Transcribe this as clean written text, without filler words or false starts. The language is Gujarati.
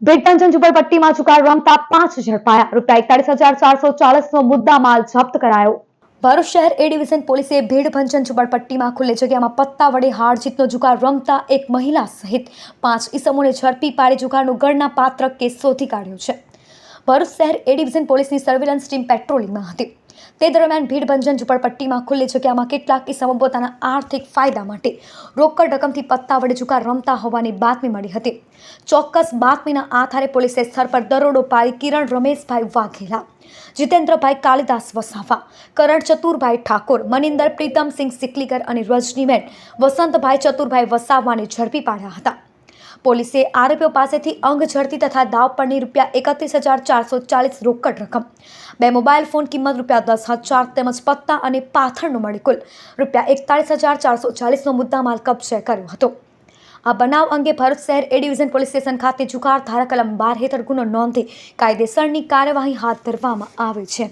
ભેટપંચન ઝુંપડપટ્ટીમાં જુગાર રમતા 5 ઝડપાયા, ₹41,440નો મુદ્દામાલ જપ્ત કરાયો। ભરૂચ શહેર એ ડિવિઝન પોલીસે ભેડભંજન ઝુંપડપટ્ટીમાં ખુલ્લી જગ્યામાં પત્તા વડે હાર જીતનો જુગાર રમતા એક મહિલા સહિત 5 ઈસમોને ઝડપી પાડી જુગારનો ગણના પાત્ર કેસ શોધી કાઢ્યો છે। ભરૂચ શહેર એ ડિવિઝન પોલીસની સર્વેલન્સ ટીમ પેટ્રોલિંગમાં હતી। તે દરમિયાન ભેડભંજન ઝુંપડપટ્ટીમાં ખુલ્લી જગ્યામાં કેટલાક ઈસમો પોતાના આર્થિક ફાયદા માટે રોકડ રકમથી પત્તા વડે જુગાર રમતા હોવાની બાતમી મળી હતી। ચોક્કસ બાતમીના આધારે પોલીસે સ્થળ પર દરોડો પાડી કિરણ રમેશભાઈ વાઘેલા, જીતેન્દ્રભાઈ કાલિદાસ વસાવા, કરણ ચતુરભાઈ ઠાકોર, મનિંદર પ્રીતમસિંહ સિકલીકર અને રજનીબેન વસંતભાઈ ચતુરભાઈ વસાવાને ઝડપી પાડ્યા હતા। પોલીસે આરોપીઓ પાસેથી અંગ ઝડતી તથા દાવ પરની ₹31,440 રોકડ રકમ, 2 મોબાઈલ ફોન કિંમત ₹10,000 તેમજ પત્તા અને પાથરનો મળી કુલ ₹41,440નો મુદ્દામાલ કબજે કર્યો હતો। આ બનાવ અંગે ભરૂચ શહેર એ ડિવિઝન પોલીસ સ્ટેશન ખાતે જુગાર ધારા કલમ 12 હેઠળ ગુનો નોંધી કાયદેસરની કાર્યવાહી હાથ ધરવામાં આવી છે।